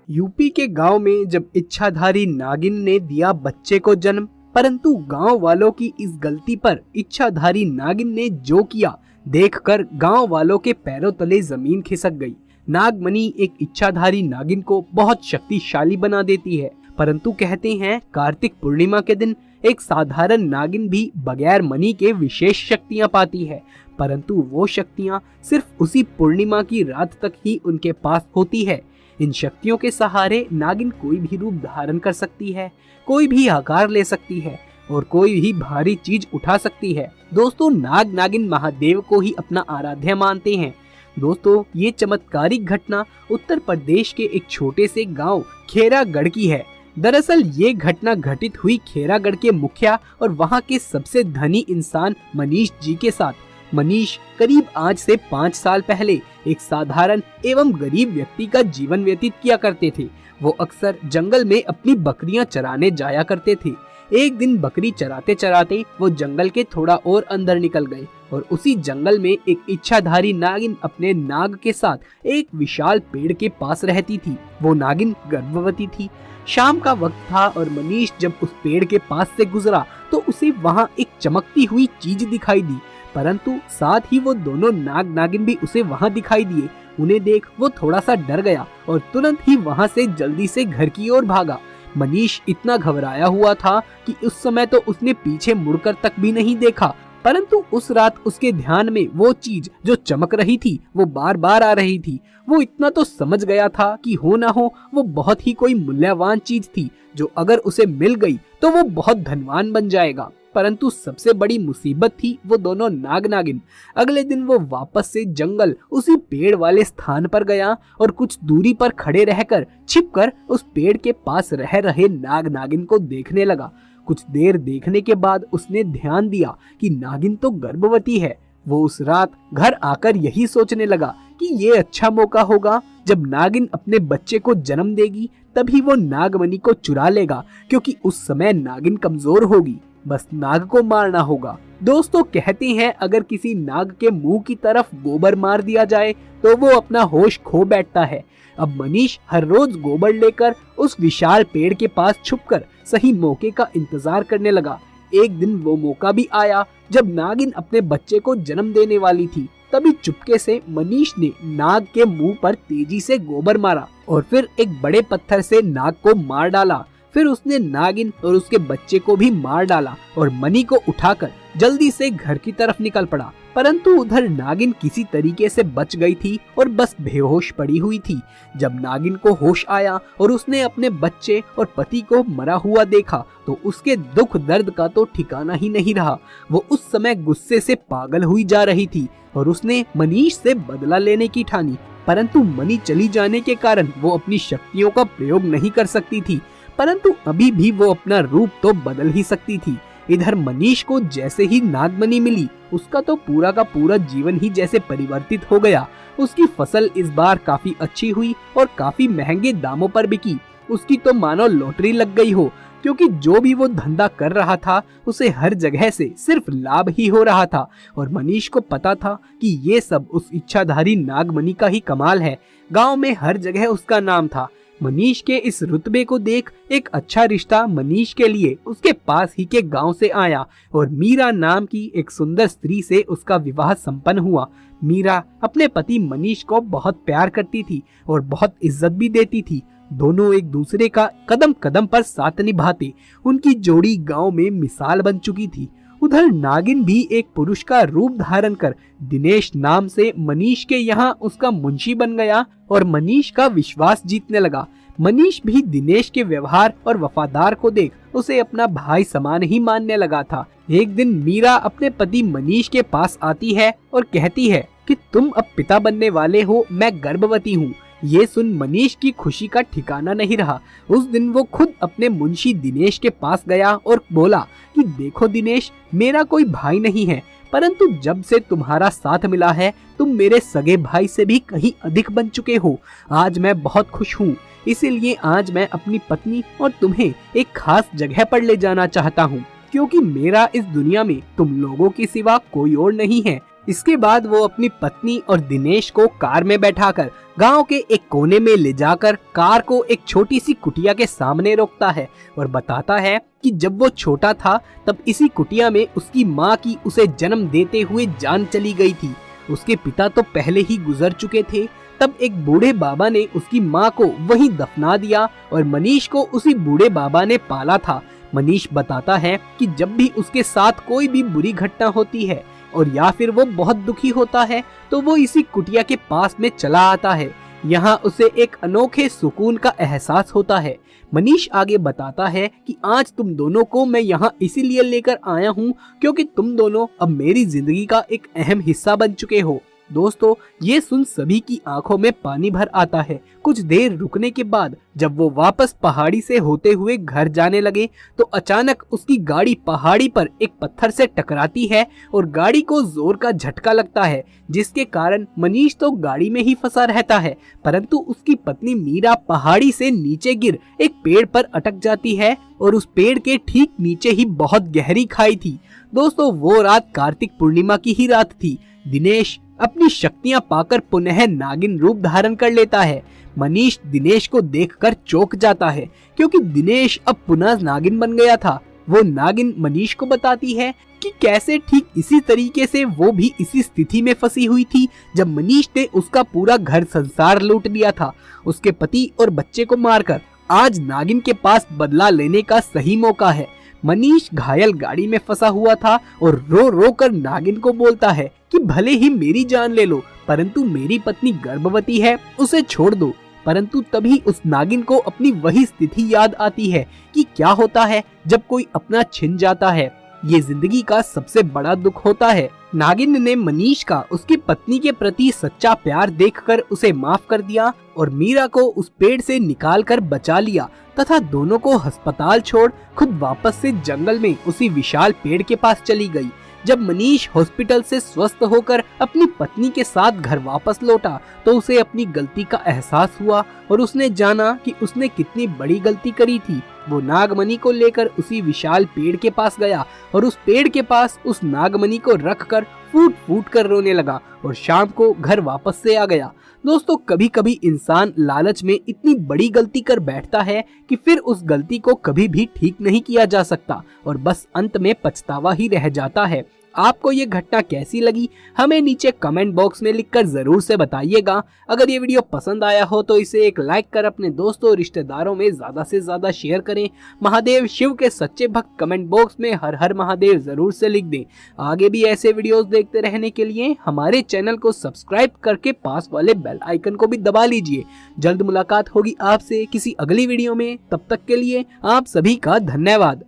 UP के गांव में जब इच्छाधारी नागिन ने दिया बच्चे को जन्म, परंतु गांव वालों की इस गलती पर इच्छाधारी नागिन ने जो किया देखकर गांव वालों के पैरों तले जमीन खिसक गई। नागमणि एक इच्छाधारी नागिन को बहुत शक्तिशाली बना देती है, परंतु कहते हैं कार्तिक पूर्णिमा के दिन एक साधारण नागिन भी बगैर मणि के विशेष शक्तियां पाती है, परंतु वो शक्तियां सिर्फ उसी पूर्णिमा की रात तक ही उनके पास होती है। इन शक्तियों के सहारे नागिन कोई भी रूप धारण कर सकती है, कोई भी आकार ले सकती है और कोई भी भारी चीज उठा सकती है। दोस्तों, नाग नागिन महादेव को ही अपना आराध्य मानते हैं। दोस्तों, ये चमत्कारिक घटना उत्तर प्रदेश के एक छोटे से गांव खेरागढ़ की है। दरअसल ये घटना घटित हुई खेरागढ़ के मुखिया और वहां के सबसे धनी इंसान मनीष जी के साथ। मनीष करीब आज से 5 साल पहले एक साधारण एवं गरीब व्यक्ति का जीवन व्यतीत किया करते थे। वो अक्सर जंगल में अपनी बकरियां चराने जाया करते थे। एक दिन बकरी चराते चराते वो जंगल के थोड़ा और अंदर निकल गए और उसी जंगल में एक इच्छाधारी नागिन अपने नाग के साथ एक विशाल पेड़ के पास रहती थी। वो नागिन गर्भवती थी। शाम का वक्त था और मनीष जब उस पेड़ के पास से गुजरा तो उसे वहाँ एक चमकती हुई चीज दिखाई दी, परंतु साथ ही वो दोनों नाग नागिन भी उसे वहाँ दिखाई दिए। उन्हें देख वो थोड़ा सा डर गया और तुरंत ही वहाँ से जल्दी से घर की ओर भागा। मनीष इतना घबराया हुआ था कि उस समय तो उसने पीछे मुड़कर तक भी नहीं देखा, परंतु उस रात उसके ध्यान में वो चीज जो चमक रही थी वो बार बार आ रही थी। वो इतना तो समझ गया था कि हो ना हो वो बहुत ही कोई मूल्यवान चीज थी जो अगर उसे मिल गई तो वो बहुत धनवान बन जाएगा। परंतु सबसे बड़ी मुसीबत थी वो दोनों नाग नागिन। अगले दिन वो वापस से जंगल उसी पेड़ वाले स्थान पर गया और कुछ दूरी पर खड़े रहकर छिपकर उस पेड़ के पास रह रहे नाग नागिन को देखने लगा। कुछ देर देखने के बाद उसने ध्यान दिया कि नागिन तो गर्भवती है। वो उस रात घर आकर यही सोचने लगा कि ये अच्छा मौका होगा, जब नागिन अपने बच्चे को जन्म देगी तभी वो नागमणि को चुरा लेगा, क्योंकि उस समय नागिन कमजोर होगी। बस नाग को मारना होगा। दोस्तों, कहते हैं अगर किसी नाग के मुंह की तरफ गोबर मार दिया जाए तो वो अपना होश खो बैठता है। अब मनीष हर रोज गोबर लेकर उस विशाल पेड़ के पास छुपकर सही मौके का इंतजार करने लगा। एक दिन वो मौका भी आया जब नागिन अपने बच्चे को जन्म देने वाली थी। तभी चुपके से मनीष ने नाग के मुंह पर तेजी से गोबर मारा और फिर एक बड़े पत्थर से नाग को मार डाला। फिर उसने नागिन और उसके बच्चे को भी मार डाला और मणि को उठाकर जल्दी से घर की तरफ निकल पड़ा। परंतु उधर नागिन किसी तरीके से बच गई थी और बस बेहोश पड़ी हुई थी। जब नागिन को होश आया और उसने अपने बच्चे और पति को मरा हुआ देखा तो उसके दुख दर्द का तो ठिकाना ही नहीं रहा। वो उस समय गुस्से से पागल हुई जा रही थी और उसने मनीष से बदला लेने की ठानी, परंतु मणि चली जाने के कारण वो अपनी शक्तियों का प्रयोग नहीं कर सकती थी, परंतु अभी भी वो अपना रूप तो बदल ही सकती थी। इधर मनीष को जैसे ही नागमणि मिली उसका तो पूरा का पूरा जीवन ही जैसे परिवर्तित हो गया। उसकी फसल इस बार काफी अच्छी हुई और काफी महंगे दामों पर बिकी। उसकी तो मानो लॉटरी लग गई हो, क्योंकि जो भी वो धंधा कर रहा था उसे हर जगह से सिर्फ लाभ ही हो रहा था और मनीष को पता था कि ये सब उस इच्छाधारी नागमणि का ही कमाल है। गांव में हर जगह उसका नाम था। मनीष के इस रुतबे को देख एक अच्छा रिश्ता मनीष के लिए उसके पास ही के गांव से आया और मीरा नाम की एक सुंदर स्त्री से उसका विवाह संपन्न हुआ। मीरा अपने पति मनीष को बहुत प्यार करती थी और बहुत इज्जत भी देती थी। दोनों एक दूसरे का कदम कदम पर साथ निभाते। उनकी जोड़ी गांव में मिसाल बन चुकी थी। उधर नागिन भी एक पुरुष का रूप धारण कर दिनेश नाम से मनीष के यहाँ उसका मुंशी बन गया और मनीष का विश्वास जीतने लगा। मनीष भी दिनेश के व्यवहार और वफादार को देख उसे अपना भाई समान ही मानने लगा था। एक दिन मीरा अपने पति मनीष के पास आती है और कहती है कि तुम अब पिता बनने वाले हो, मैं गर्भवती हूँ। ये सुन मनीष की खुशी का ठिकाना नहीं रहा। उस दिन वो खुद अपने मुंशी दिनेश के पास गया और बोला कि देखो दिनेश, मेरा कोई भाई नहीं है, परंतु जब से तुम्हारा साथ मिला है तुम मेरे सगे भाई से भी कहीं अधिक बन चुके हो। आज मैं बहुत खुश हूँ, इसीलिए आज मैं अपनी पत्नी और तुम्हें एक खास जगह पर ले जाना चाहता हूँ, क्योंकि मेरा इस दुनिया में तुम लोगों के सिवा कोई और नहीं है। इसके बाद वो अपनी पत्नी और दिनेश को कार में बैठाकर गांव के एक कोने में ले जाकर कार को एक छोटी सी कुटिया के सामने रोकता है और बताता है कि जब वो छोटा था तब इसी कुटिया में उसकी माँ की उसे जन्म देते हुए जान चली गई थी। उसके पिता तो पहले ही गुजर चुके थे। तब एक बूढ़े बाबा ने उसकी माँ को वहीं दफना दिया और मनीष को उसी बूढ़े बाबा ने पाला था। मनीष बताता है कि जब भी उसके साथ कोई भी बुरी घटना होती है और या फिर वो बहुत दुखी होता है तो वो इसी कुटिया के पास में चला आता है। यहाँ उसे एक अनोखे सुकून का एहसास होता है। मनीष आगे बताता है कि आज तुम दोनों को मैं यहाँ इसीलिए लेकर आया हूँ क्योंकि तुम दोनों अब मेरी जिंदगी का एक अहम हिस्सा बन चुके हो। दोस्तों, ये सुन सभी की आंखों में पानी भर आता है। कुछ देर रुकने के बाद जब वो वापस पहाड़ी से होते हुए घर जाने लगे तो अचानक उसकी गाड़ी पहाड़ी पर एक पत्थर से टकराती है और गाड़ी को जोर का झटका लगता है, जिसके कारण मनीष तो गाड़ी में ही फंसा रहता है, परंतु उसकी पत्नी मीरा पहाड़ी से नीचे गिर एक पेड़ पर अटक जाती है और उस पेड़ के ठीक नीचे ही बहुत गहरी खाई थी। दोस्तों, वो रात कार्तिक पूर्णिमा की ही रात थी। दिनेश अपनी शक्तियां पाकर पुनः नागिन रूप धारण कर लेता है। मनीष दिनेश को देखकर चौंक जाता है क्योंकि दिनेश अब पुनः नागिन बन गया था। वो नागिन मनीष को बताती है कि कैसे ठीक इसी तरीके से वो भी इसी स्थिति में फंसी हुई थी जब मनीष ने उसका पूरा घर संसार लूट लिया था, उसके पति और बच्चे को मारकर। आज नागिन के पास बदला लेने का सही मौका है। मनीष घायल गाड़ी में फंसा हुआ था और रो रो कर नागिन को बोलता है कि भले ही मेरी जान ले लो, परंतु मेरी पत्नी गर्भवती है, उसे छोड़ दो। परंतु तभी उस नागिन को अपनी वही स्थिति याद आती है कि क्या होता है जब कोई अपना छिन जाता है। ये जिंदगी का सबसे बड़ा दुख होता है। नागिन ने मनीष का उसकी पत्नी के प्रति सच्चा प्यार देखकर उसे माफ कर दिया और मीरा को उस पेड़ से निकालकर बचा लिया तथा दोनों को अस्पताल छोड़ खुद वापस से जंगल में उसी विशाल पेड़ के पास चली गई। जब मनीष हॉस्पिटल से स्वस्थ होकर अपनी पत्नी के साथ घर वापस लौटा तो उसे अपनी गलती का एहसास हुआ और उसने जाना कि उसने कितनी बड़ी गलती करी थी। वो नागमणि को लेकर उसी विशाल पेड़ के पास गया और उस पेड़ के पास उस नागमणि को रखकर फूट फूट कर रोने लगा और शाम को घर वापस से आ गया। दोस्तों, कभी कभी इंसान लालच में इतनी बड़ी गलती कर बैठता है कि फिर उस गलती को कभी भी ठीक नहीं किया जा सकता और बस अंत में पछतावा ही रह जाता है। आपको ये घटना कैसी लगी हमें नीचे कमेंट बॉक्स में लिखकर जरूर से बताइएगा। अगर ये वीडियो पसंद आया हो तो इसे एक लाइक कर अपने दोस्तों और रिश्तेदारों में ज्यादा से ज्यादा शेयर करें। महादेव शिव के सच्चे भक्त कमेंट बॉक्स में हर हर महादेव जरूर से लिख दें। आगे भी ऐसे वीडियोस देखते रहने के लिए हमारे चैनल को सब्सक्राइब करके पास वाले बेल आइकन को भी दबा लीजिए। जल्द मुलाकात होगी आपसे किसी अगली वीडियो में, तब तक के लिए आप सभी का धन्यवाद।